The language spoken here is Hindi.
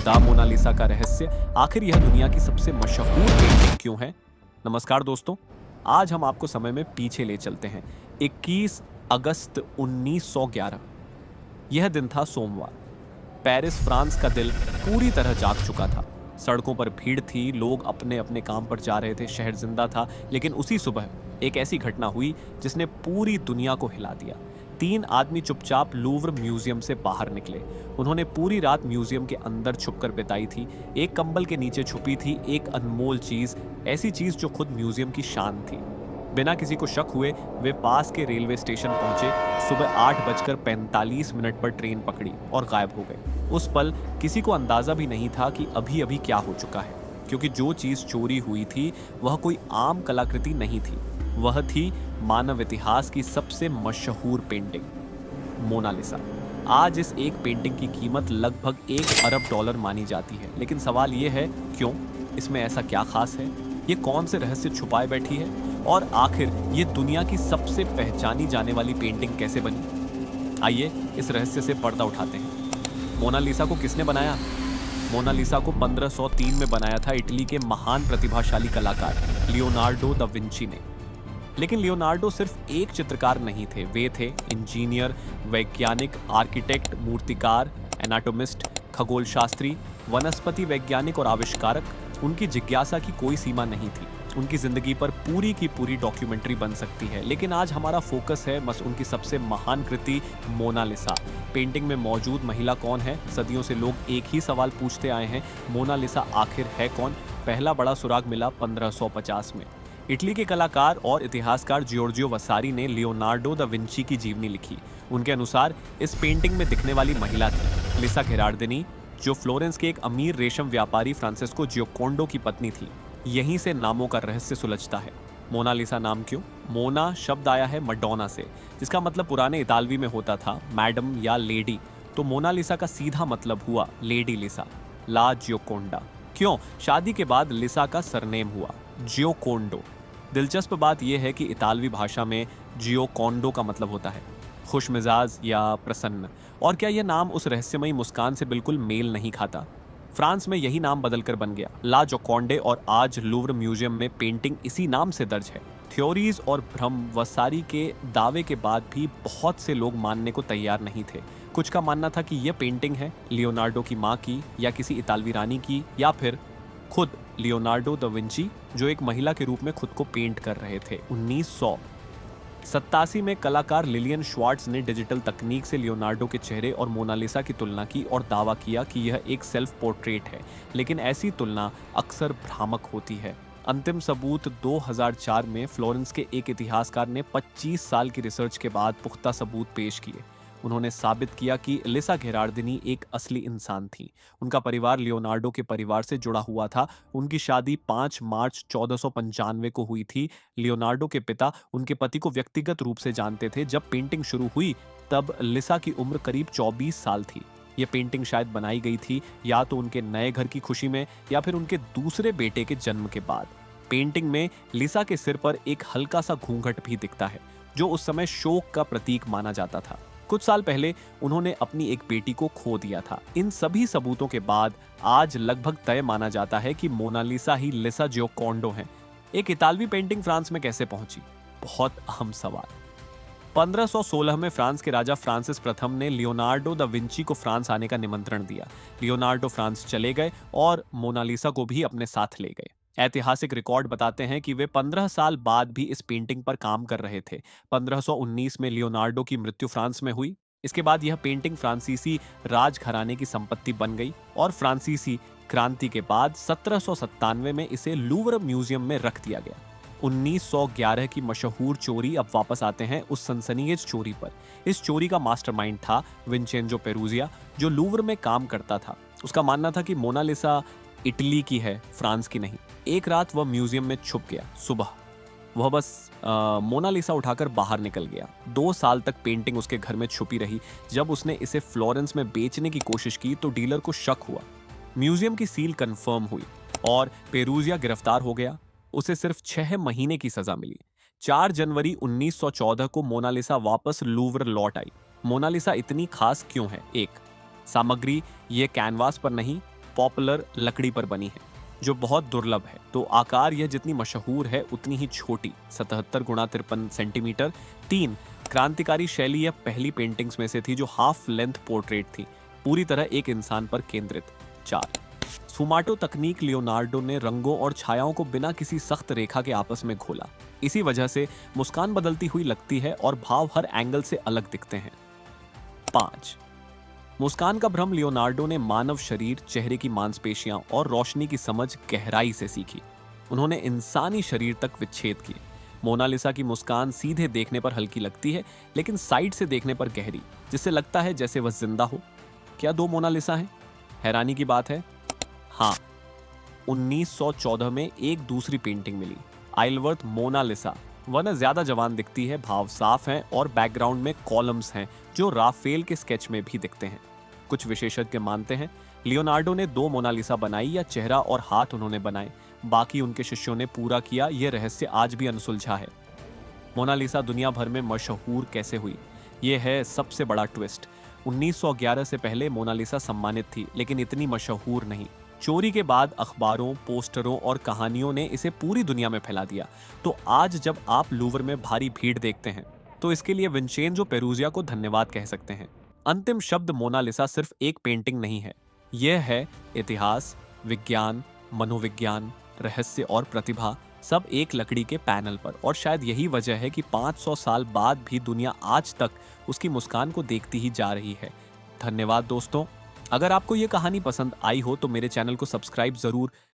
द मोनालिसा का रहस्य, आखिर यह दुनिया की सबसे मशहूर पेंटिंग क्यों है। नमस्कार दोस्तों, आज हम आपको समय में पीछे ले चलते हैं। 21 अगस्त 1911, यह दिन था सोमवार। पेरिस, फ्रांस का दिल पूरी तरह जाग चुका था। सड़कों पर भीड़ थी, लोग अपने अपने काम पर जा रहे थे, शहर जिंदा था। लेकिन उसी सुबह एक ऐसी घटना हुई जिसने पूरी दुनिया को हिला दिया। 3 आदमी चुपचाप लूव्र म्यूजियम से बाहर निकले। उन्होंने पूरी रात म्यूजियम के अंदर छुपकर बिताई थी। एक कंबल के नीचे छुपी थी एक अनमोल चीज, ऐसी चीज जो खुद म्यूजियम की शान थी। बिना किसी को शक हुए वे पास के रेलवे स्टेशन पहुंचे। सुबह 8:45 पर ट्रेन पकड़ी और गायब हो गए। उस पल किसी को अंदाजा भी नहीं था कि अभी अभी क्या हो चुका है, क्योंकि जो चीज चोरी हुई थी वह कोई आम कलाकृति नहीं थी। वह थी मानव इतिहास की सबसे मशहूर पेंटिंग, मोनालिसा। आज इस एक पेंटिंग की कीमत लगभग $1 अरब मानी जाती है। लेकिन सवाल यह है, क्यों? इसमें ऐसा क्या खास है? ये कौन से रहस्य छुपाए बैठी है? और आखिर ये दुनिया की सबसे पहचानी जाने वाली पेंटिंग कैसे बनी? आइए इस रहस्य से पर्दा उठाते हैं। मोनालिसा को किसने बनाया? मोनालिसा को 1503 में बनाया था इटली के महान प्रतिभाशाली कलाकार लियोनार्डो दा विंची ने। लेकिन लियोनार्डो सिर्फ एक चित्रकार नहीं थे, वे थे इंजीनियर, वैज्ञानिक, आर्किटेक्ट, मूर्तिकार, एनाटोमिस्ट, खगोलशास्त्री, वनस्पति वैज्ञानिक और आविष्कारक। उनकी जिज्ञासा की कोई सीमा नहीं थी। उनकी जिंदगी पर पूरी की पूरी डॉक्यूमेंट्री बन सकती है। लेकिन आज हमारा फोकस है बस उनकी सबसे महान कृति मोनालिसा। पेंटिंग में मौजूद महिला कौन है? सदियों से लोग एक ही सवाल पूछते आए हैं, मोनालिसा आखिर है कौन? पहला बड़ा सुराग मिला 1550 में। इटली के कलाकार और इतिहासकार जियोर्जियो वसारी ने लियोनार्डो दा विंची की जीवनी लिखी। उनके अनुसार इस पेंटिंग में दिखने वाली महिला थी लिसा घेरार्दिनी, जो फ्लोरेंस के एक अमीर रेशम व्यापारी फ्रांसिस्को जियोकोंडो की पत्नी थी। यहीं से नामों का रहस्य सुलझता है। मोनालिसा नाम क्यों? मोना शब्द आया है मडोना से, जिसका मतलब पुराने इतालवी में होता था मैडम या लेडी। तो मोनालिसा का सीधा मतलब हुआ लेडी लिसा, ला जियोकोंडा। क्यों? शादी के बाद लिसा का सरनेम हुआ जियोकोंडो। दिलचस्प बात यह है कि इतालवी भाषा में जियोकोंडो का मतलब होता है खुशमिजाज या प्रसन्न। और क्या यह नाम उस रहस्यमयी मुस्कान से बिल्कुल मेल नहीं खाता? फ्रांस में यही नाम बदलकर बन गया ला जोकोंडे, और आज लूव्र म्यूजियम में पेंटिंग इसी नाम से दर्ज है। थ्योरीज और भ्रम, वसारी के दावे के बाद भी बहुत से लोग मानने को तैयार नहीं थे। कुछ का मानना था कि यह पेंटिंग है लियोनार्डो की माँ की, या किसी इतालवी रानी की, या फिर खुद लियोनार्डो दा विंची, जो एक महिला के रूप में खुद को पेंट कर रहे थे। 1987 में कलाकार लिलियन श्वार्ट्ज ने डिजिटल तकनीक से लियोनार्डो के चेहरे और मोनालिसा की तुलना की और दावा किया कि यह एक सेल्फ पोर्ट्रेट है। लेकिन ऐसी तुलना अक्सर भ्रामक होती है। अंतिम सबूत 2004 में फ्लोरेंस के एक इतिहासकार ने 25 साल की रिसर्च के बाद पुख्ता सबूत पेश किए। उन्होंने साबित किया कि लिसा घेरार्दिनी एक असली इंसान थी। उनका परिवार लियोनार्डो के परिवार से जुड़ा हुआ था। उनकी शादी 5 मार्च 1495 को हुई थी। लियोनार्डो के पिता उनके पति को व्यक्तिगत रूप से जानते थे। जब पेंटिंग शुरू हुई तब लिसा की उम्र करीब 24 साल थी। यह पेंटिंग शायद बनाई गई थी या तो उनके नए घर की खुशी में या फिर उनके दूसरे बेटे के जन्म के बाद। पेंटिंग में लिसा के सिर पर एक हल्का सा घूंघट भी दिखता है, जो उस समय शोक का प्रतीक माना जाता था। कुछ साल पहले उन्होंने अपनी एक बेटी को खो दिया था। इन सभी सबूतों के बाद आज लगभग तय माना जाता है कि मोनालिसा ही लिसा जियोकोंडो है। एक इतालवी पेंटिंग फ्रांस में कैसे पहुंची? बहुत अहम सवाल। 1516 में फ्रांस के राजा फ्रांसिस प्रथम ने लियोनार्डो दा विंची को फ्रांस आने का निमंत्रण दिया। लियोनार्डो फ्रांस चले गए और मोनालिसा को भी अपने साथ ले गए। ऐतिहासिक रिकॉर्ड बताते हैं कि वे 15 साल बाद भी इस पेंटिंग पर काम कर रहे थे। 1519 में लियोनार्डो की मृत्यु फ्रांस में हुई। इसके बाद यह पेंटिंग फ्रांसीसी राजघराने की संपत्ति बन गई और फ्रांसीसी क्रांति के बाद 1797 में इसे लूव्र म्यूजियम में रख दिया गया। 1911 की मशहूर चोरी। अब वापस आते हैं उस सनसनीखेज चोरी पर। इस चोरी का मास्टरमाइंड था विंचेंजो पेरूजिया, जो लूव्र में काम करता था। उसका मानना था कि मोनालिसा इटली की है, फ्रांस की नहीं। एक रात वह म्यूजियम में छुप गया। सुबह वह बस मोनालिसा उठाकर बाहर निकल गया। 2 साल तक पेंटिंग उसके घर में छुपी रही। जब उसने इसे फ्लोरेंस में बेचने की कोशिश की तो डीलर को शक हुआ। म्यूजियम की सील कंफर्म हुई और पेरूजिया गिरफ्तार हो गया। उसे सिर्फ 6 महीने की सजा मिली। 4 जनवरी 1914 को मोनालिसा वापस लूव्र लौट आई। मोनालिसा इतनी खास क्यों है? 1, सामग्री। ये कैनवास पर नहीं, पॉपुलर लकड़ी पर बनी है, जो बहुत दुर्लभ है। तो आकार यह जितनी मशहूर है उतनी ही छोटी, 77 गुणा 53 सेंटीमीटर। 3, क्रांतिकारी शैली यह पहली पेंटिंग्स में से थी जो हाफ लेंथ पोर्ट्रेट थी, पूरी तरह एक इंसान पर केंद्रित। 4, स्फुमाटो तकनीक लियोनार्डो ने रंगों और छायाओं को बिना किसी सख्त रेखा के आपस में घोला। इसी वजह से मुस्कान बदलती हुई लगती है और भाव हर एंगल से अलग दिखते हैं। 5, मुस्कान का भ्रम लियोनार्डो ने मानव शरीर, चेहरे की मांसपेशियां और रोशनी की समझ गहराई से सीखी। उन्होंने इंसानी शरीर तक विच्छेद किए। मोनालिसा की मुस्कान सीधे देखने पर हल्की लगती है, लेकिन साइड से देखने पर गहरी, जिससे लगता है जैसे वह जिंदा हो। क्या दो मोनालिसा हैं? हैरानी की बात है, हाँ। 1914 में एक दूसरी पेंटिंग मिली, आइलवर्थ मोनालिसा। वह न ज्यादा जवान दिखती है, भाव साफ हैं और बैकग्राउंड में कॉलम्स हैं जो राफेल के स्केच में भी दिखते हैं। कुछ विशेषज्ञ मानते हैं लियोनार्डो ने 2 मोनालिसा बनाई या चेहरा और हाथ उन्होंने बनाए, बाकी उनके शिष्यों ने पूरा किया। यह रहस्य आज भी अनसुलझा है। मोनालिसा दुनिया भर में मशहूर कैसे हुई, यह है सबसे बड़ा ट्विस्ट। 1911 से पहले मोनालिसा सम्मानित थी, लेकिन इतनी मशहूर नहीं। चोरी के बाद अखबारों, पोस्टरों और कहानियों ने इसे पूरी दुनिया में फैला दिया। तो आज जब आप लूवर में भारी भीड़ देखते हैं, तो इसके लिए विंचेंजो पेरूजिया को धन्यवाद कह सकते हैं। अंतिम शब्द मोनालिसा सिर्फ एक पेंटिंग नहीं है, यह है इतिहास, विज्ञान, मनोविज्ञान, रहस्य और प्रतिभा, सब एक लकड़ी के पैनल पर। और शायद यही वजह है कि 500 साल बाद भी दुनिया आज तक उसकी मुस्कान को देखती ही जा रही है। धन्यवाद दोस्तों। अगर आपको ये कहानी पसंद आई हो तो मेरे चैनल को सब्सक्राइब जरूर